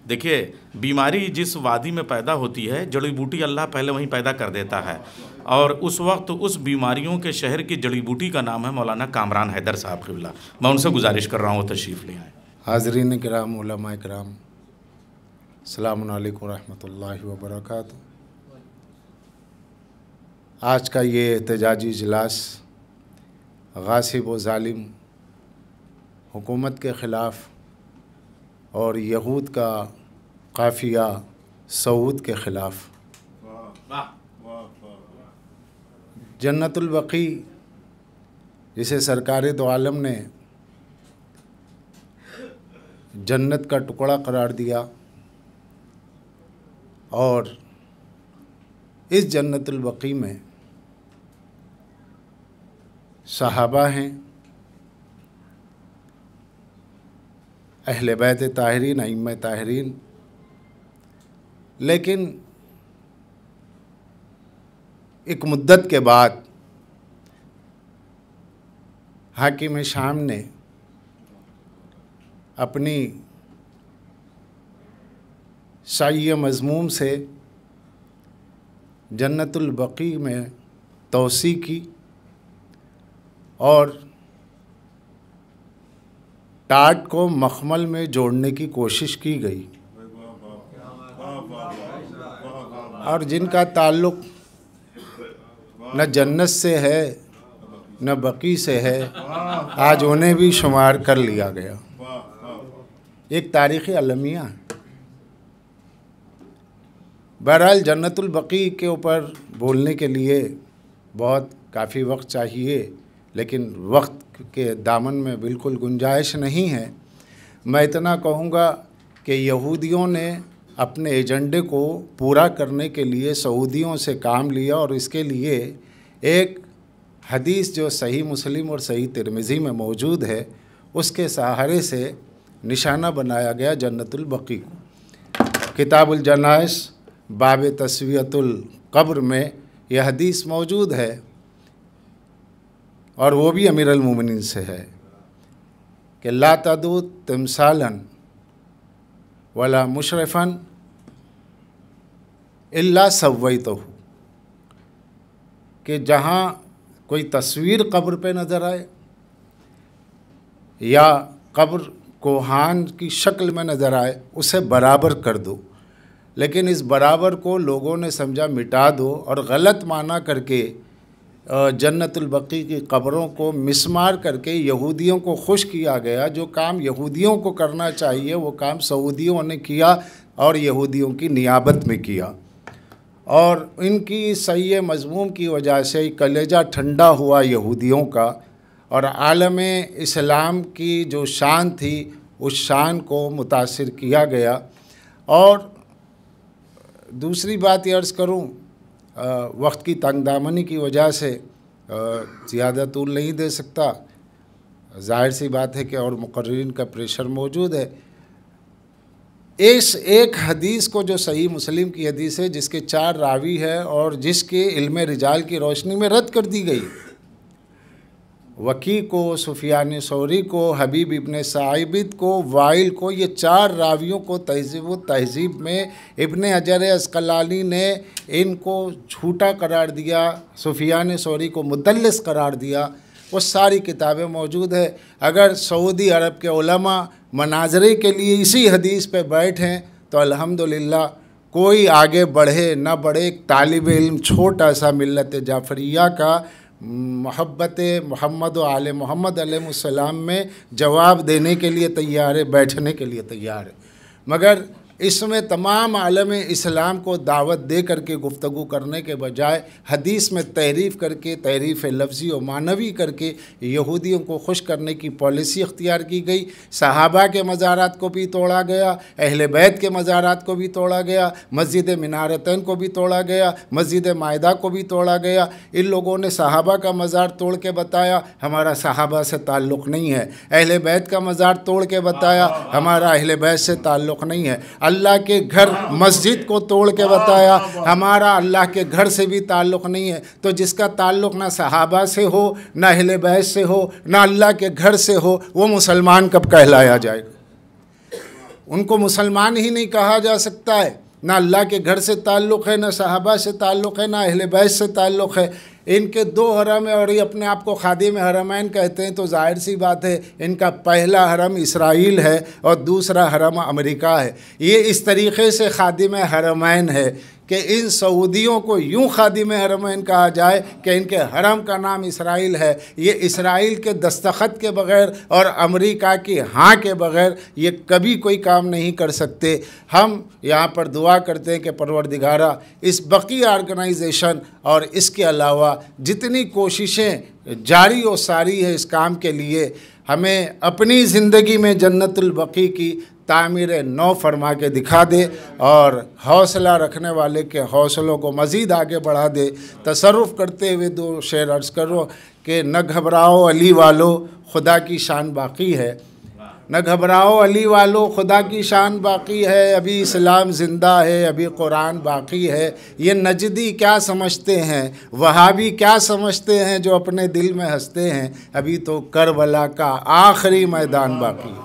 देखिए, बीमारी जिस वादी में पैदा होती है, जड़ी बूटी अल्लाह पहले वहीं पैदा कर देता है। और उस वक्त उस बीमारियों के शहर की जड़ी बूटी का नाम है मौलाना कामरान हैदर साहब क़िबला। मैं उनसे गुजारिश कर रहा हूँ वो तशरीफ़ ले आएँ। हाज़रीन किराम, उलमा किराम, अस्सलामु अलैकुम रहमतुल्लाहि व बरकातुहू। आज का ये एहतजाजी इजलास गासिब व ज़ालिम हुकूमत के ख़िलाफ़ और यहूद का काफ़िया सऊद के ख़िलाफ़, जन्नतुल बक़ी जिसे सरकार दो आलम ने जन्नत का टुकड़ा करार दिया, और इस जन्नतुल बक़ी में सहाबा हैं, अहले बैत ताहिरीन, अइम्मा ताहिरीन, लेकिन एक मुद्दत के बाद हाकिम शाम ने अपनी साई मज़मूम से जन्नतुल बक़ी में तौसी की और टाट को मखमल में जोड़ने की कोशिश की गई, और जिनका ताल्लुक़ न जन्नत से है न बक़ी से है, आज उन्हें भी शुमार कर लिया गया। एक तारीख़ी अलमिया है। बहरहाल जन्नतुल बक़ी के ऊपर बोलने के लिए बहुत काफ़ी वक्त चाहिए, लेकिन वक्त के दामन में बिल्कुल गुंजाइश नहीं है। मैं इतना कहूँगा कि यहूदियों ने अपने एजेंडे को पूरा करने के लिए सऊदियों से काम लिया, और इसके लिए एक हदीस जो सही मुस्लिम और सही तिरमिज़ी में मौजूद है, उसके सहारे से निशाना बनाया गया जन्नतुल बक़ी को। किताबुल जनाइज़ बाब तस्वियतुल क़ब्र में यह हदीस मौजूद है, और वो भी अमीरुल मोमिनीन से है कि ला तदू तिमसालन वला मुशरफ़न इल्ला सव्वैतहू, कि जहाँ कोई तस्वीर कब्र पे नज़र आए या कब्र कोहान की शक्ल में नज़र आए, उसे बराबर कर दो। लेकिन इस बराबर को लोगों ने समझा मिटा दो, और गलत माना करके जन्नतुल बक़ी की कब्रों को मिसमार करके यहूदियों को खुश किया गया। जो काम यहूदियों को करना चाहिए वो काम सऊदियों ने किया, और यहूदियों की नियाबत में किया, और इनकी सही मज़मूम की वजह से कलेजा ठंडा हुआ यहूदियों का, और आलम इस्लाम की जो शान थी उस शान को मुतासिर किया गया। और दूसरी बात ये अर्ज़ करूँ, वक्त की तंगदामनी की वजह से ज़्यादा तूल नहीं दे सकता, ज़ाहिर सी बात है कि और मुक़र्रिरीन का प्रेशर मौजूद है। इस एक हदीस को जो सही मुस्लिम की हदीस है, जिसके 4 रावी है और जिसके इल्म रिजाल की रोशनी में रद्द कर दी गई, वकी को, सुफियान सौरी को, हबीब इब्ने साइबिद को, वाइल को, ये 4 रावियों को तहज़ीब में इब्ने हजर अस्क़लानी ने इनको झूठा करार दिया, सुफियान सौरी को मुदल्लिस करार दिया। वो सारी किताबें मौजूद है। अगर सऊदी अरब के उलमा मनाजरे के लिए इसी हदीस पे बैठें तो अल्हम्दुलिल्लाह, कोई आगे बढ़े ना बढ़े, एक तालिब इल्म छोटा सा मिल्लत जाफ़रिया का मोहब्बत मोहम्मद व आले मोहम्मद अलैहिस्सलाम में जवाब देने के लिए तैयार है, बैठने के लिए तैयार है। मगर इसमें तमाम आलम इस्लाम को दावत दे करके गुफ्तगू करने के बजाय हदीस में तहरीफ़ करके, तहरीफ़ लफ्ज़ी और मानवी करके यहूदियों को खुश करने की पॉलिसी अख्तियार की गई। सहाबा के मज़ारात को भी तोड़ा गया, अहले बैत के मज़ारात को भी तोड़ा गया, मस्जिद मिनारतैन को भी तोड़ा गया, मस्जिद मायदा को भी तोड़ा गया। इन लोगों ने सहाबा का मज़ार तोड़ के बताया हमारा सहाबा से ताल्लुक़ नहीं है, अहले बैत का मज़ार तोड़ के बताया हमारा अहले बैत से ताल्लुक़ नहीं है, अल्लाह के घर मस्जिद को तोड़ के बताया हमारा अल्लाह के घर से भी ताल्लुक़ नहीं है। तो जिसका ताल्लुक़ ना सहाबा से हो, ना अहले बैत से हो, ना अल्लाह के घर से हो, वो मुसलमान कब कहलाया जाएगा? उनको मुसलमान ही नहीं कहा जा सकता है। ना अल्लाह के घर से ताल्लुक़ है, ना सहाबा से ताल्लुक़ है, ना अहले बैत से ताल्लुक़ है। इनके 2 हरम है और ये अपने आप को खादिम हरमैन कहते हैं, तो जाहिर सी बात है इनका पहला हरम इसराइल है और दूसरा हरम अमेरिका है। ये इस तरीक़े से खादिम हरमैन है कि इन सऊदियों को यूँ खादिम हरमैन कहा जाए कि इनके हरम का नाम इसराइल है। ये इसराइल के दस्तखत के बग़ैर और अमेरिका की हाँ के बग़ैर ये कभी कोई काम नहीं कर सकते। हम यहाँ पर दुआ करते हैं कि परवरदिगारा इस बकी ऑर्गेनाइजेशन और इसके अलावा जितनी कोशिशें जारी और सारी है इस काम के लिए, हमें अपनी ज़िंदगी में जन्नतुल बकी की तामीर नौ फरमा के दिखा दे और हौसला रखने वाले के हौसलों को मज़ीद आगे बढ़ा दे। तसर्रुफ़ करते हुए 2 शेर अर्ज़ करो कि न घबराओ अली वालो, खुदा की शान बाकी है। न घबराओ अली वालो, खुदा की शान बाकी है। अभी इस्लाम ज़िंदा है, अभी कुरान बाकी है। ये नजदी क्या समझते हैं, वहाबी क्या समझते हैं जो अपने दिल में हंसते हैं। अभी तो करबला का आखिरी मैदान बाकी है।